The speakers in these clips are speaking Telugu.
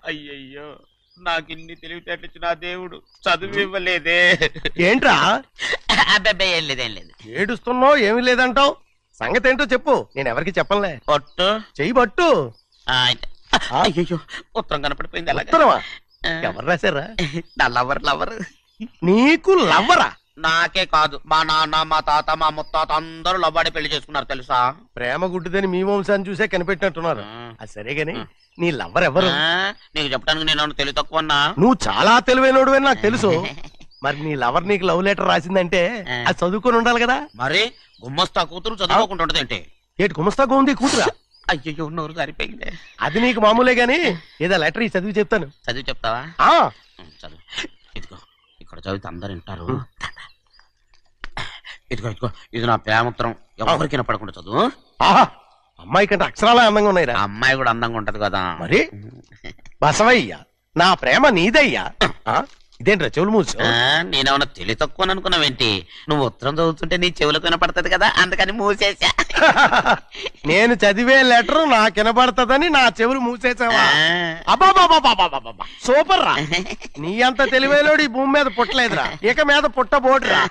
అయ్యయ్యో, నాకిన్ని తెలివితేటలు ఇచ్చిన దేవుడు చదువు ఇవ్వలేదే. ఏంట్రా అబ్బాయి ఏం లేదు, ఏం లేదు. ఏడుస్తున్నావు? ఏమి లేదంటావు? సంగతి ఏంటో చెప్పు, నేను ఎవరికి చెప్పనులే. పట్టు చెయ్యి పట్టు. అయ్యో, ఉత్తరం కనపడిపోయింది. అలాగే ఉత్తరమా? ఎవరు రాశారా? నా లవర్. నీకు లవ్వరా? నాకే కాదు, మా నాన్న, మా తాత, మా ముత్తాత అందరూ లవ్వాడి పెళ్లి చేసుకున్నారు తెలుసా. ప్రేమ గుడ్డిదని మీ వంశాన్ని చూసే కనిపెట్టినట్టున్నారు. అది సరే గాని నీ లవ్వర్ ఎవరు? నీకు చెప్పడానికి నేను తెలివి తక్కువన్నా? నువ్వు చాలా తెలివైనడు అని నాకు తెలుసు. మరి నీ లవర్ నీకు లవ్ లెటర్ రాసిందంటే అది చదువుకొని ఉండాలి కదా. మరి గుమ్మస్తా కూతురు చదువుకోకుండా ఉంటది ఏంటి? ఏటి గుమస్తా ఉంది కూతురా? అయ్యో, నోరు సరిపోయింది. అది నీకు మామూలే గాని ఏదో లెటర్ ఈ చదివి చెప్తాను. చదివి చెప్తావా? చదువు. ఇదిగో, ఇక్కడ చదివితే అందరు వింటారు. ఇదిగో, ఇది నా ప్రేమోత్తరం. ఎవరికి పడకుండా చదువు. అమ్మాయి కంటే అక్షరాలే అందంగా ఉన్నాయిరా. అమ్మాయి కూడా అందంగా ఉంటది కదా. మరి బసవయ్య, నా ప్రేమ నీదయ్యా. ఇదేంట్రా చెవులు మూసు? నేనేమన్నా తెలివి తక్కువ అనుకున్నావేంటి? నువ్వు ఉత్తరం చదువుతుంటే నీ చెవులకు వినపడుతుంది కదా, అందుకని మూసేసా. నేను చదివే లెటర్ నాకు వినపడుతుందని నా చెవులు మూసేసావా? అబ్బాబాబాబాబాబాబా, సూపర్ రా. నీ అంత తెలివేలోడు ఈ భూమి మీద పుట్టలేదురా, ఇక మీద పుట్టబోడురా.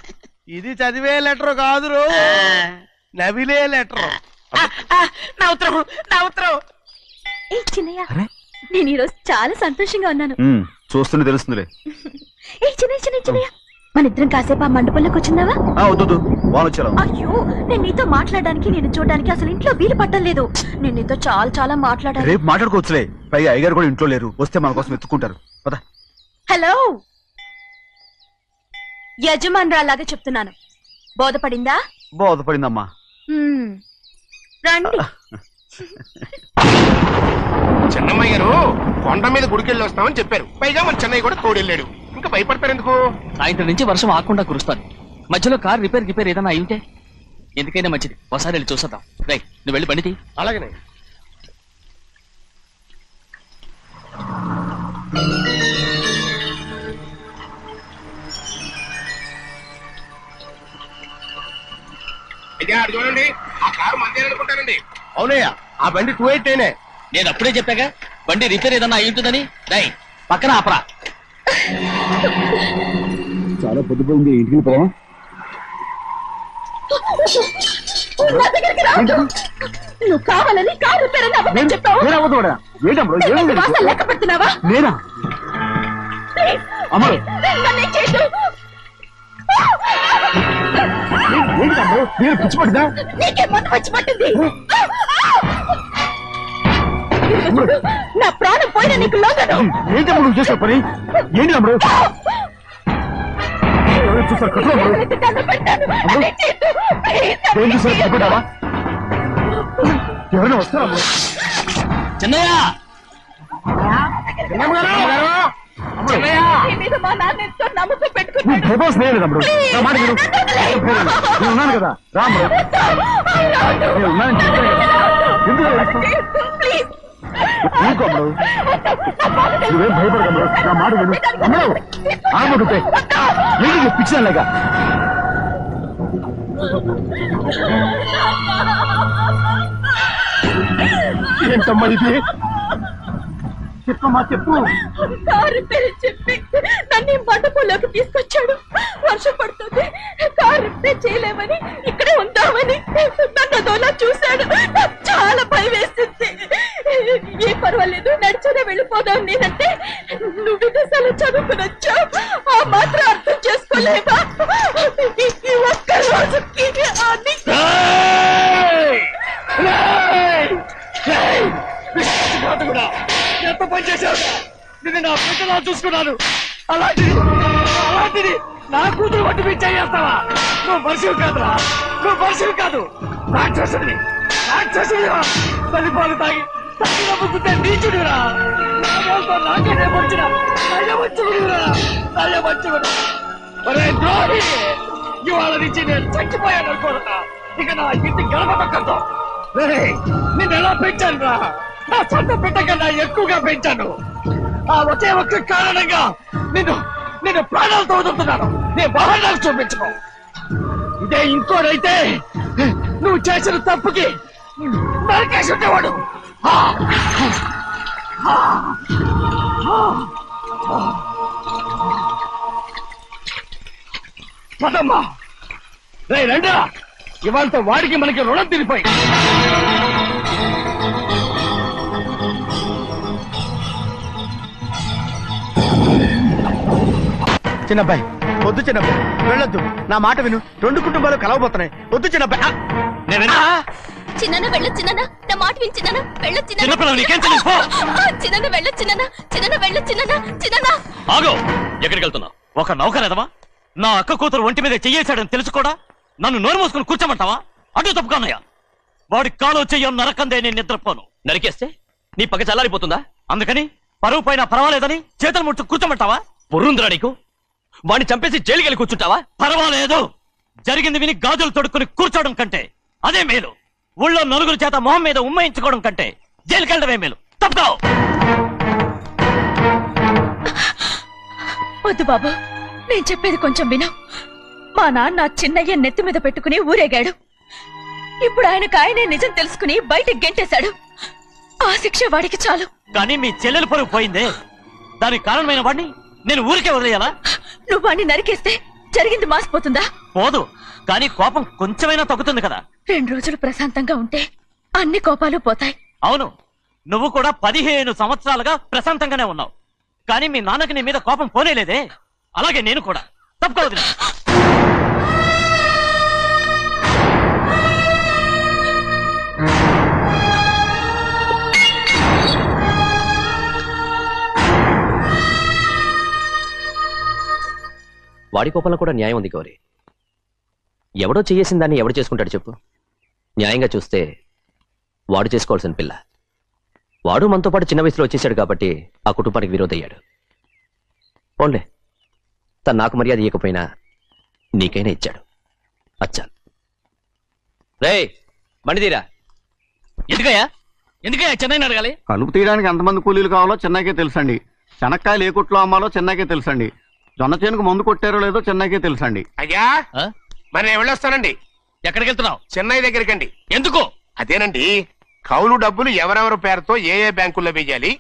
ఇది చదివే లెటర్ కాదురు, నవిలే లెటర్. నా ఉత్తరం. ఏ చిన్నయ్య, నేను ఈరోజు చాలా సంతోషంగా ఉన్నాను. చూస్తూనే తెలుస్తుందిలే. ఏ చిన్నయ్య, మన ఇద్దరం కాసేపు ఆ మండపంలోకి వచ్చిందావా? వద్దు, వాళ్ళు వచ్చారు. అయ్యో, నేను నీతో మాట్లాడడానికి, నేను చూడడానికి అసలు ఇంట్లో వీలు పట్టలేదు. నేను నీతో చాలా మాట్లాడాలి. రేపు మాట్లాడుకోవచ్చులే. పైగా అయ్యగారు కూడా ఇంట్లో లేరు, వస్తే మన కోసం ఎత్తుకుంటారు. హలో, యజమానురాలాగా చెప్తున్నాను, బోధపడిందా? బోధపడిందమ్మా. రండి. చెన్నమ్మ గారు కొండ మీద గుడికెళ్ళి వస్తామని చెప్పారు. పైగా మన చెన్నయ్య కూడా తోడెళ్ళాడు. ఇంకా భయపడతారు ఎందుకు? సాయంత్రం నుంచి వర్షం ఆకుండా కురుస్తాను. మధ్యలో కార్ రిపేర్ ఏదైనా అయింటే ఎందుకైనా మంచిది, ఒకసారి వెళ్ళి చూసేద్దాం. రైట్, నువ్వు వెళ్ళి బండి. అలాగనే. చూడండి, ఆ కారు మందే అనుకుంటానండి. అవునయ్యా, ఆ బండి 288. నేను అప్పుడే చెప్పాగా బండి రిపేర్ ఏదన్నా అయి ఉంటుందని. రైట్, పక్కన ఆపరా. చాలా పొద్దుపోయింది, ఇంటికి పోవా? నువ్వు కావాలని కారు రిపేర్ అని అబద్ధం చెప్పావు. లెక్క పెడుతున్నావా? నేనా? అమ్మడు పిచ్చి పట్టిందా? నీకే మొన్న వచ్చి పట్టింది. నా ప్రాణం పోయినా నీకు లోగను. ఏంటి అమ్మ నువ్వు చేసే పని? ఏంటి అమ్మడు? చూసారు చూసారా? ఎవరైనా వస్తారా? చిన్నయ్య, మా నాన్న ఎంతో నమ్మకం పెట్టుకున్నాడు. ఉన్నాను కదా, రాము. ఇంకొమ్మడు నువ్వేం భయపడగలరు, నా మాట విను. అమ్మడు ఆగమంటుంటే ఏంటి పిచ్చిదానిలాగా? ఏంటమ్మా ఇది? చెప్పమ్మా, చెప్పు. కారు పేరు చెప్పి నన్ను మండపంలోకి తీసుకొచ్చాడు. వర్షం పడుతుంది, కారు రిపేర్ చేయలేమని ఇక్కడే ఉందామని నన్ను అదోలా చూశాడు. నాకు చాలా భయం వేసింది. ఏం పర్వాలేదు, నడిచనే వెళ్ళిపోదాం నేనంటే, నువ్వు విదేశాలు చదువుకుని వచ్చావు, ఆ మాత్రం అర్థం చేసుకోలేవా? ఈ ఒక్క రోజుకి ఎంత పని చేశావు? నిన్ను నా బిడ్డలా చూసుకున్నాను. అలాంటిది నా కూతురు పట్టి పిచ్చేస్తావా? నువ్వు మనిషివి కాదురా, నువ్వు మనిషివి కాదు, రాక్షసుడివి. తల్లిపాలు తాగి నమ్ముకుంటే నీచుడురా. నాకే వచ్చిన నయ్యవచ్చుడురా. ఒరే ద్రోహి, ఇవాళ నుంచి నేను చచ్చిపోయాను అనుకోరా. ఇక నా ఇంటి గడప పక్కతో నిన్ను ఎలా పెంచాను రా? నా సొంత బిడ్డ కన్నా ఎక్కువగా పెంచాను. ఆ ఒకే ఒక్క కారణంగా నిన్ను ప్రాణాలతో వదులుతున్నాను. నీ వాహనాలు చూపించుకో. ఇదే ఇంకోడైతే నువ్వు చేసిన తప్పుకి నరికేసి ఉండేవాడు. పదమ్మా రే రండా ఇవాళ వాడికి మనకి రుణం తిరిగిపోయి చిన్నబ్బాయి వద్దు చిన్నబ్బాయి వెళ్ళొద్దు నా మాట విను 2 కుటుంబాలు కలవబోతున్నాయి వద్దు చిన్నబ్బాయి చిన్న వెళ్ళొచ్చినా నా మాట విని చిన్న వెళ్ళొచ్చినా చిన్న వెళ్ళొచ్చినా చిన్న వెళ్ళొచ్చినా చిన్న ఆగో ఎక్కడికి వెళ్తున్నావు? ఒక నౌకరేదవా నా అక్క కూతురు ఒంటి మీద చెయ్యేశాడని తెలుసు కూడా నన్ను నోరు మూసుకుని కూర్చోమంటావా? అటు తప్పుకున్నాయా? వాడి కాలో చెయ్యం నరకందే నేను నిద్రపోను. నరికేస్తే నీ పగ చల్లారిపోతుందా? అందుకని పరువు పైన పర్వాలేదని చేతులు ముట్టు కూర్చోమంటావా? బుర్రుందిరా నీకు? వాడిని చంపేసి జైలుకి వెళ్ళి కూర్చుంటావా? పర్వాలేదు, జరిగింది విని గాజులు తొడుక్కుని కూర్చోవడం కంటే అదే మేలు. ఊళ్ళో నలుగురు చేత మొహం మీద ఉమ్మయించుకోవడం కంటే జైలుకి వెళ్ళడమే మేలు. తప్పుకో. వద్దు బాబు, నేను చెప్పేది కొంచెం విను. మా నాన్న చిన్నయ్య నెత్తి మీద పెట్టుకుని ఊరేగాడు. ఇప్పుడు ఆయననే నిజం తెలుసుకుని బయటకు గెంటేశాడు. ఆ శిక్ష వాడికి చాలు. కానీ మీ చెల్లెలు పరువు పోయిందే, దానికి కారణమైన వాడిని నేను ఊరికే వదిలేయాలా? నువ్వు వాడిని నరికేస్తే జరిగింది మాసిపోతుందా? పోదు, కానీ కోపం కొంచెమైనా తగ్గుతుంది కదా. 2 రోజులు ప్రశాంతంగా ఉంటే అన్ని కోపాలు పోతాయి. అవును, నువ్వు కూడా 15 సంవత్సరాలుగా ప్రశాంతంగానే ఉన్నావు. కానీ మీ నాన్నకి నీ మీద కోపం పోనేలేదే. అలాగే నేను కూడా. తప్పుకోవద్దు. వాడి కోపంలో కూడా న్యాయం ఉంది గౌరీ. ఎవడో చేయేసిన దాన్ని ఎవడు చేసుకుంటాడు చెప్పు? న్యాయంగా చూస్తే వాడు చేసుకోవాల్సిన పిల్ల. వాడు మనతో పాటు చిన్న వయసులో వచ్చేసాడు కాబట్టి ఆ కుటుంబానికి విరోధయ్యాడు. పోన్లే, తను నాకు మర్యాద ఇవ్వకపోయినా నీకైనా ఇచ్చాడు. అచ్చా రే బండిదీరా. ఎందుకయ్యా చెన్నైని అడగాలి? కలుపు తీయడానికి ఎంతమంది కూలీలు కావాలో చెన్నైకే తెలుసండి. శనక్కాయలు ఏ కొట్లో అమ్మాలో చెన్నైకే తెలుసండి. జొన్న చేనుకు మందు కొట్టారో లేదో చెన్నైకే తెలుసండి. అయ్యా మరి నేను వెళ్ళొస్తానండి. ఎక్కడికి వెళ్తున్నావు? చెన్నై దగ్గరికండి. ఎందుకు? అదేనండి, కౌలు డబ్బులు ఎవరెవరి పేరుతో ఏ ఏ బ్యాంకుల్లో వేయాలి,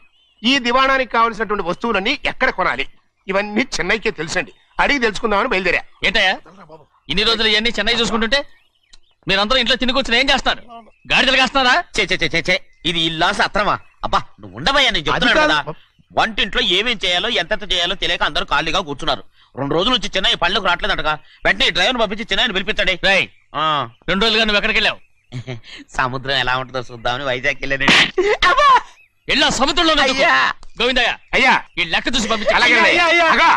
ఈ దివాణానికి కావలసినటువంటి వస్తువులన్నీ ఎక్కడ కొనాలి, ఇవన్నీ చెన్నైకే తెలుసండి. అడిగి తెలుసుకుందామని బయలుదేరా. ఏంటయ్యా ఇన్ని రోజులు ఇవన్నీ చెన్నై చూసుకుంటుంటే మీరందరూ ఇంట్లో తినుకొచ్చిన ఏం చేస్తారు? గాడిదలు కాస్తున్నారా? చే ఇది ఇల్లా సత్రమా? అబ్బా నువ్వు ఉండవయ్యా, నేను చెప్తున్నాను కదా. వంటింట్లో ఏమేం చేయాలో ఎంతెంత చేయాలో తెలియక అందరూ ఖాళీగా కూర్చున్నారు. 2 రోజుల నుంచి చెన్నై పళ్ళకు రావట్లేదంటగా. వెంటనే డ్రైవర్ పంపించి చెన్నైని పిలిపించండి. 2 రోజులుగా నువ్వు ఎక్కడికి వెళ్ళావు? సముద్రం ఎలా ఉంటుందో చూద్దామని వైజాగ్ వెళ్ళానండి. వెళ్ళా సముద్రంలో గోవిందయ్య అయ్యా ఈ లెక్క చూసి పంపించి. అలాగే అగా,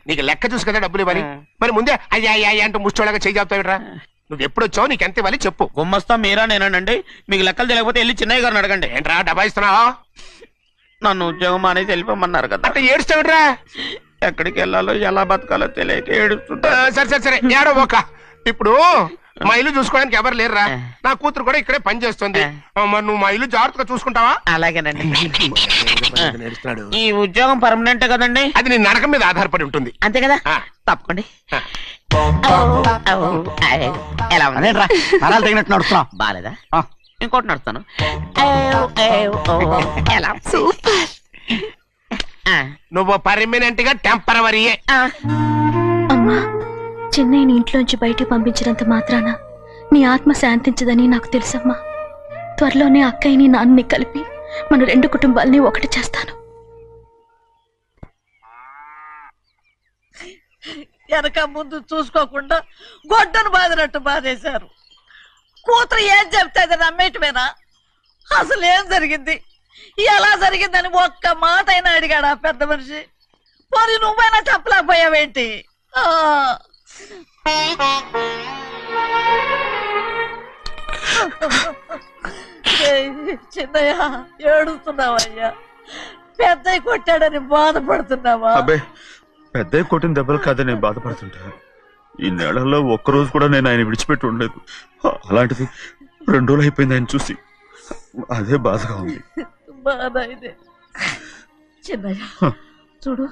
నీకు లెక్క చూసి కదా డబ్బులు ఇవ్వాలి. మరి ముందే అయ్యా అయ్యా అంటూ ముష్టోళ్ళగా చేయి చెప్తావిడ్రా. నువ్వు ఎప్పుడు వచ్చావు, నీకు ఎంత ఇవ్వాలి చెప్పు. గుమ్మస్తా మీరా నేనండి. మీకు లెక్కలు తెలియకపోతే వెళ్ళి చిన్నయ్య గారిని అడగండి. ఏంట్రా డబ్బా ఇస్తున్నావా? నన్ను ఉద్యోగం అనేది వెళ్ళిపోమన్నారు కదా. అంటే ఏడుస్తావిడ్రా. ఎక్కడికి వెళ్ళాలో ఎలా బతకాలో తెలియక ఏడుస్తుంటా. సరే ఏడో ఒక. ఇప్పుడు మా ఇల్లు చూసుకోవడానికి ఎవరు లేరురా. నా కూతురు కూడా ఇక్కడే పని చేస్తుంది. మరి నువ్వు మా ఇల్లు జాగ్రత్తగా చూసుకుంటావా? అలాగేనండి. ఈ ఉద్యోగం పర్మనెంట్ కదండి? అది నీ నరకం మీద ఆధారపడి ఉంటుంది. అంతే కదా, తప్పకండి. ఎలా ఉంది? అదేంట్రా నరాలు తగినట్టు నడుస్తున్నావు? బాలేదా? ఇంకోటి నడుస్తాను. ఎలా? సూపర్. నువ్వు పర్మనెంట్ గా టెంపరవరీయే. అమ్మా, చెన్నైని ఇంట్లోంచి బయటికి పంపించినంత మాత్రాన నీ ఆత్మ శాంతించదని నాకు తెలుసమ్మా. త్వరలోనే అక్కయ్యని నాన్నని కలిపి మన 2 కుటుంబాలని ఒకటి చేస్తాను. వెనక ముందు చూసుకోకుండా గొడ్డను బాదినట్టు బాధేశారు. కూతురు ఏం చెప్తాది నమ్మేటమేనా? అసలు ఏం జరిగింది, ఎలా జరిగిందని ఒక్క మాట అయినా అడిగాడు ఆ పెద్ద మనిషి. పోనీ నువ్వైనా చెప్పలేకపోయావేంటి? చిన్నయ్య ఏడుస్తున్నావయ్యా? పెద్దయ్య కొట్టాడని బాధపడుతున్నావా? అబ్బే పెద్ద కొట్టిన దెబ్బలు కాదని నేను బాధపడుతుంటా. ఈ నెలలో ఒక్కరోజు కూడా నేను ఆయన విడిచిపెట్టి ఉండలేదు. అలాంటిది 2 రోజులు అయిపోయింది ఆయన చూసి. అదే బాధగా ఉంది. బాధ ఇదే. చిన్నయ్య చూడు,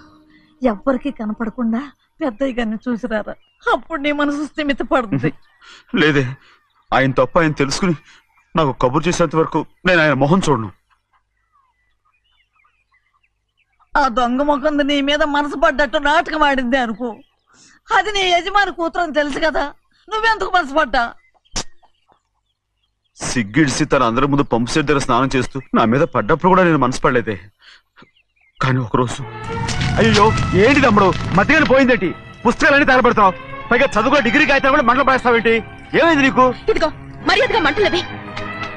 ఎవ్వరికి కనపడకుండా పెద్దయ్య గారిని చూసిరారా, అప్పుడు నీ మనసు స్థిమిత పడుతుంది. లేదే, ఆయన తప్ప ఆయన తెలుసుకుని నాకు కబురు చేసేంత వరకు నేను ఆయన మొహం చూడను. ఆ దొంగ ముఖంది నీ మీద మనసు పడ్డట్టు నాటకం ఆడింది అనుకో, అది నీ యజమాని కూతురు అని తెలుసు కదా, నువ్వెందుకు మనసు పడ్డా? సిగ్గిడిసి తన అందరి ముందు పంపు సెట్ దగ్గర స్నానం చేస్తూ నా మీద పడ్డప్పుడు కూడా నేను మనసు పడలేదే. కానీ ఒకరోజు అయ్యో ఏంటి తమ్ముడు మధ్యగానే పోయిందేంటి? పుస్తకాలన్నీ తగలబెడతావు, పైగా చదువుకున్న డిగ్రీ కాగితాలు కూడా మంటలు పడేస్తావేంటి? ఏమైంది నీకు? ఇదిగో మర్యాదగా మంటలవి.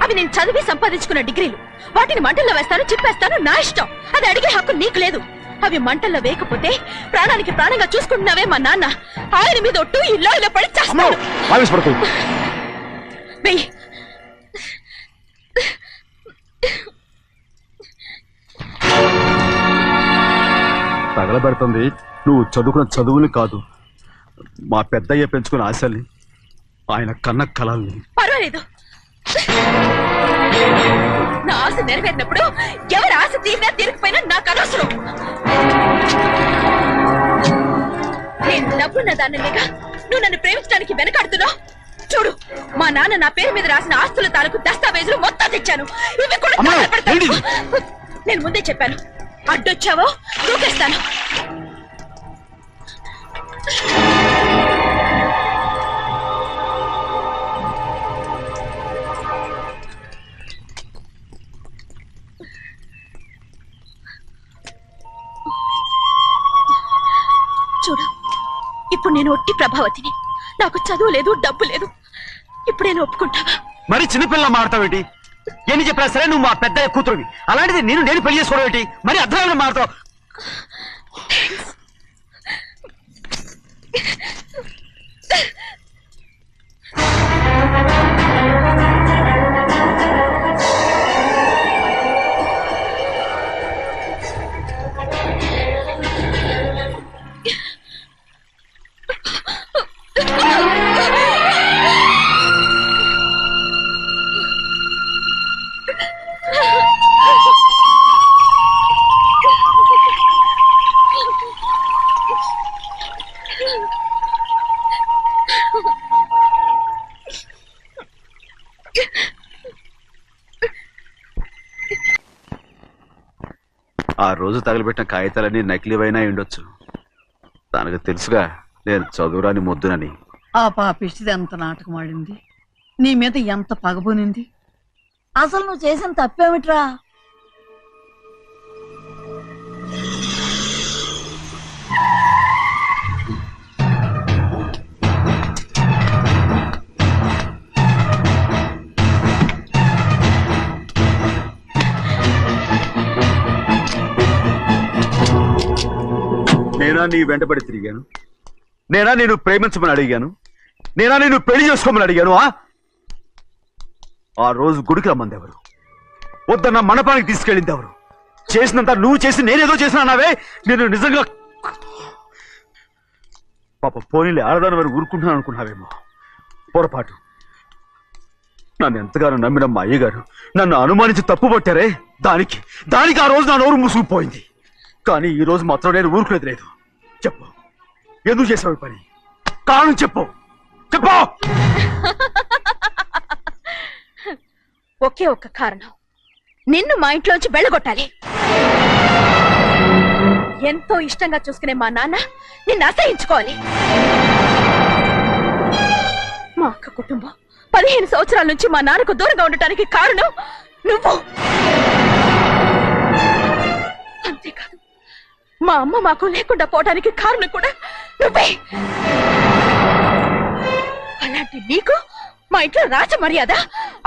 అవి నేను చదివి సంపాదించుకున్న డిగ్రీలు. వాటిని మంటల్లో వేస్తాను, చిప్పేస్తాను, నా ఇష్టం. అది అడిగే హక్కు నీకు లేదు. అవి మంటల్లో వేయకపోతే ప్రాణానికి ప్రాణంగా చూసుకుంటున్నావే మా నాన్న, ఆయన మీద ఒట్టు ఇల్లు ఇలా పడి చేస్తాను. వెయ్యి. తగలబెడుతుంది నువ్వు చదువుకున్న చదువుని కాదు, మా పెద్దయ్య పెంచుకున్న ఆశల్ని, ఆయన కన్న కళల్ని. పర్వాలేదు, నా ఆశ నెరవేరినప్పుడు ఎవరి ఆశ తీరినా తీరకపోయినా నాకు అనవసరం. నేను డబ్బున్న దానిగా నువ్వు నన్ను ప్రేమించడానికి వెనకాడుతున్నావు. చూడు, మా నాన్న నా పేరు మీద రాసిన ఆస్తుల తాలూకు దస్తావేజులు మొత్తం తెచ్చాను. ఇవి కూడా తగలబెడతాను. నేను ముందే చెప్పాను, అడ్డొచ్చావో దూకేస్తాను. చూడు, ఇప్పుడు నేను ఒట్టి ప్రభావతిని. నాకు చదువు లేదు, డబ్బు లేదు. ఇప్పుడు నేను ఒప్పుకుంటావా? మరి చిన్నపిల్ల మాడతావేటి? ఎన్ని చెప్పినా సరే నువ్వు మా పెద్ద కూతురువి, అలాంటిది నేను పెళ్లి చేసుకోవడం ఏంటి? మరి అర్థంగా మాడతావు. ఆ రోజు తగలబెట్టిన కాగితాలన్నీ నకిలీవైనా ఉండొచ్చు. తనకు తెలుసుగా నేను చదువురాని మొద్దునని. ఆ పాపిష్టిది ఎంత నాటకం ఆడింది, నీ మీద ఎంత పగబోనింది. అసలు నువ్వు చేసిన తప్పేమిట్రా? నేనా నీ వెంటబడి తిరిగాను? నేనా నేను ప్రేమించమని అడిగాను? నేనా నేను పెళ్లి చేసుకోమని అడిగాను? ఆ రోజు గుడికి రమ్మంది ఎవరు? వద్దన్న మండపానికి తీసుకెళ్ళింది ఎవరు? చేసినంత నువ్వు చేసి నేనేదో చేసినా నావే. నేను నిజంగా పాప పోనీలే ఆడదాని వారు ఊరుకుంటున్నాను అనుకున్నావేమో. పొరపాటు. నన్ను ఎంతగానో నమ్మిన మా అయ్యగారు నన్ను అనుమానించి తప్పుపట్టారే, దానికి ఆ రోజు నా నోరు మూసుకుపోయింది. కానీ ఈ రోజు మాత్రం నేను ఊరుకునేది లేదు. చెప్పు, ఎందుకు చేసావు పని? కారణం చెప్పు. ఒకే ఒక్క కారణం, నిన్ను మా ఇంట్లోంచి వెళ్ళగొట్టాలి. ఎంతో ఇష్టంగా చూసుకునే మా నాన్న నిన్ను అసహించుకోవాలి. మా అక్క కుటుంబం 15 సంవత్సరాల నుంచి మా నాన్నకు దూరంగా ఉండటానికి కారణం నువ్వు. అంతేకాదు, మా అమ్మ మాకు లేకుండా పోవడానికి కారణం కూడా నువ్వే. అలాంటి నీకు మా ఇంట్లో రాజ మర్యాద,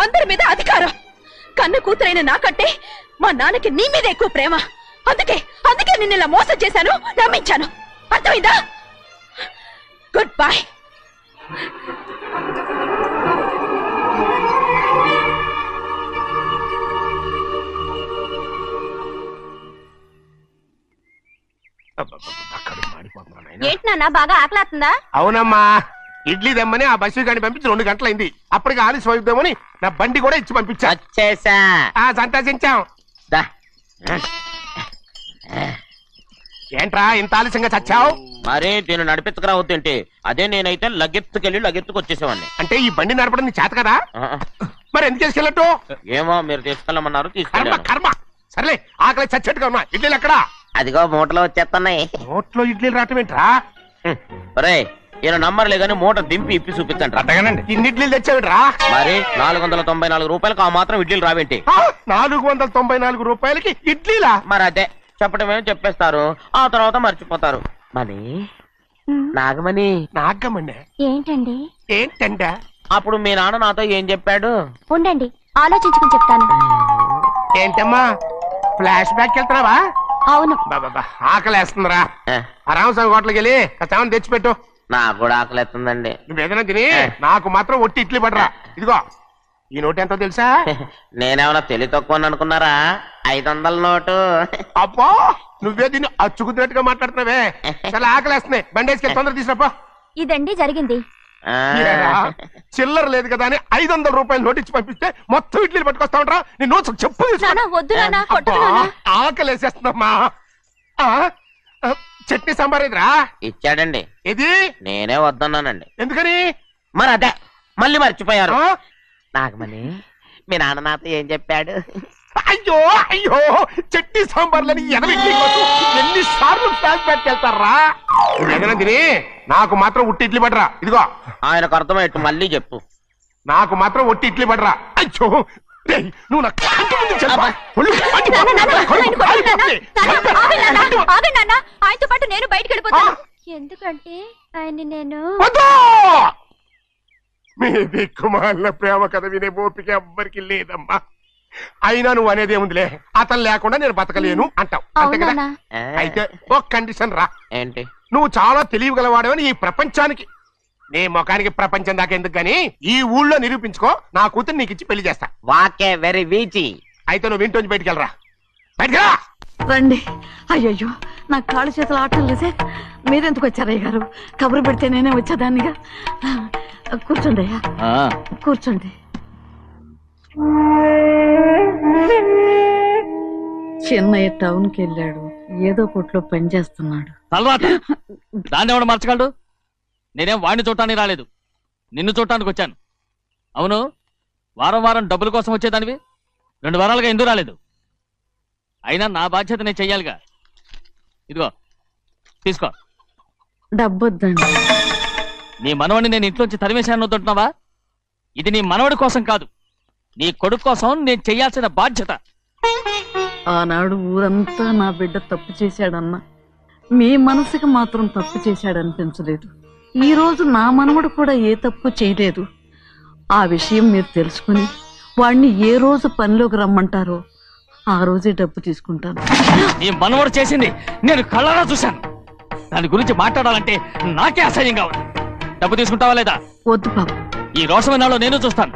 అందరి మీద అధికారం. కన్న కూతురైన నాకంటే మా నాన్నకి నీ మీద ఎక్కువ ప్రేమ. అందుకే నిన్ను ఇలా మోసం చేశాను, నమ్మించాను. అర్థమైందా? Good bye. ఏంటి నాన్న, బాగా ఆకలాతుందా? అవునమ్మా, ఇడ్లీ దమ్మని ఆ బస్సు గాని పంపించి 2 గంటలైంది. అప్పటికి ఆలస్యం అవుతామని నా బండి కూడా ఇచ్చి పంపించా. సంతోషించాం. ఏంట్రా ఇంత ఆలస్యంగా చచ్చావు? మరే దీన్ని నడిపెత్తుకురావద్దేంటి? అదే నేనైతే లగెత్తుకు వచ్చేసేవాడిని. అంటే ఈ బండి నడపడం నీ చేత కదా? మరి ఎందుకు తీసుకెళ్ళట్టు? ఏమో, మీరు తీసుకెళ్ళమన్నారు, కర్మ. సర్లే, ఆకలి చచ్చట్టుగా ఉన్నా. ఇడ్లీలు ఎక్కడా? అదిగో మూటలో వచ్చేస్తున్నాయి. నోట్లో ఇడ్లీలు రావటం ఏంట్రా? ఒరే ఈయన నంబర్లే గాని మూట దింపి ఇప్పి చూపించండి. అట్టగానండి. ఇన్ని ఇడ్లీలు తెచ్చావిడ్రా? మరి 494 రూపాయలకు ఆ మాత్రం ఇడ్లీలు రావేంటి? 494 రూపాయలకి ఇడ్లీలా? మరి అదే చెప్పడమేమో చెప్పేస్తారు, ఆ తర్వాత మర్చిపోతారు. మనీ నాగమణి నాగమ్మండి. ఏంటండి? ఏంటంట? అప్పుడు మీ నాన్న నాతో ఏం చెప్పాడు? ఉండండి ఆలోచించుకుని చెప్తాను. ఏంటమ్మా ఫ్లాష్ బ్యాక్ వెళ్తున్నావా? అవును. బాబా ఆకలేస్తుందిరా. ఆ, ఆ రామస్వామి హోటల్కి వెళ్ళి కచామని తెచ్చిపెట్టు. నాకు కూడా ఆకలిస్తుందండి. నువ్వేదైనా తిని నాకు మాత్రం ఒట్టి ఇడ్లీ పడరా. ఇదిగో ఈ నోటు ఎంతో తెలుసా? నేనేమన్నా తెలివి తక్కువ అనుకున్నారా? 500 నోటు. అబ్బా నువ్వే దీన్ని అచ్చుకుతున్నట్టుగా మాట్లాడుతున్నావే. చాలా ఆకలేస్తున్నాయి, బండేసుకెళ్ళి తొందర తీసినప్పా. ఇదండి జరిగింది. ఆ, చిల్లర లేదు కదా అని 500 రూపాయలు నోటు ఇచ్చి పంపిస్తే మొత్తం ఇడ్లీలు పట్టుకొస్తా ఉంటా. నీ నోట్స్ చెప్పు తీసుకో. నానా వద్దు నానా, అబ్బా, కొట్టకు నానా. ఆకలేసేస్తుందమ్మా. ఆ, ఆ, చట్నీ సాంబార్ ఇదిరా. ఇచ్చాడండి, ఇది నేనే వద్దన్నానండి. ఎందుకని? మరి అదే మళ్ళీ మర్చిపోయారు. ఆ? నాగమణి మీ నాన్న నాతో ఏం చెప్పాడు? అయ్యో అయ్యో చట్నీ సాంబార్లని ఎన్ని సార్లు ఫ్లాష్ బ్యాక్ వెళ్తారా? ఏదైనా తిని నాకు మాత్రం ఉట్టి ఇడ్లీ పడరా. ఇదిగో ఆయనకు అర్థమయ్యట్టు మళ్ళీ చెప్పు. నాకు మాత్రం ఒట్టి ఇడ్లీ పడరా. అయ్యో రేయ్, నువ్వు నా కంటి ముందు చెప్పా. ఒళ్ళు మండిపోతుంది. కడుపు కాలిపోతుంది. ఆగండి నాన్న, ఆయనతో పాటు నేను బయటికి వెళ్ళిపోతాను. ఎందుకంటే ఆయన్ని నేను వద్దు! మీ దిక్కుమాలిన ప్రేమ కథ వినే ఓపిక ఎవ్వరికి లేదమ్మా. అయినా నువ్వు అనేది ఏముందిలే, అతను లేకుండా నేను బతకలేను అంటావు అంతే కదా? అవునా? ఆ, అయితే ఒక కండిషన్ రా. ఏంటి? నువ్వు చాలా తెలియగలవాడవని ఈ ప్రపంచానికి, నీ ముఖానికి ప్రపంచం దాకా ఎందుకు గాని ఈ ఊళ్ళో నిరూపించుకో. నా కూతురు నీకు ఇచ్చి పెళ్లి చేస్తా. వాకే వెరీ వీచి. అయితే నువ్వు ఇంటి నుంచి బయటికి వెళ్ళరా. బయటికి రా. రండి. అయ్యయ్యో నా కాళ్ళు చేతులు ఆటలు లేసే. మీరెందుకు వచ్చారయ్య గారు? కబురు పెడితే నేనే వచ్చేదాన్నిగా. కూర్చోండి అయ్యా, కూర్చోండి. చిన్నయ్య టౌన్కి వెళ్ళాడు, ఏదో కొట్లో పని చేస్తున్నాడు. తలరాట దాన్ని ఎవడు మార్చగలడు? నేనేం వాడిని చూడటానికి రాలేదు, నిన్ను చూడటానికి వచ్చాను. అవును, వారం వారం డబ్బుల కోసం వచ్చేదానివి 2 వారాలుగా ఎందుకు రాలేదు? అయినా నా బాధ్యత నేను చెయ్యాలిగా. ఇదిగో తీసుకో. డబ్బొద్దండి. నీ మనవడిని నేను ఇంట్లోంచి తరిమేశాను వద్దంటున్నావా? ఇది నీ మనవడి కోసం కాదు, నీ కొడుకు కోసం నేను చెయ్యాల్సిన బాధ్యత. ఆనాడు ఊరంతా నా బిడ్డ తప్పు చేశాడన్నా, మీ మనసుకి మాత్రం తప్పు చేశాడనిపించలేదు. ఈ రోజు నా మనవడు కూడా ఏ తప్పు చేయలేదు. ఆ విషయం మీరు తెలుసుకుని వాడిని ఏ రోజు పనిలోకి రమ్మంటారో ఆ రోజే డబ్బు తీసుకుంటాను. నీ మనవడు చేసింది నేను కళ్ళారా చూశాను. దాని గురించి మాట్లాడాలంటే నాకే అసహ్యంగా ఉంది. డబ్బు తీసుకుంటావా లేదా? వద్దు బాబు. ఈ రోషమనాలో నేను చూస్తాను.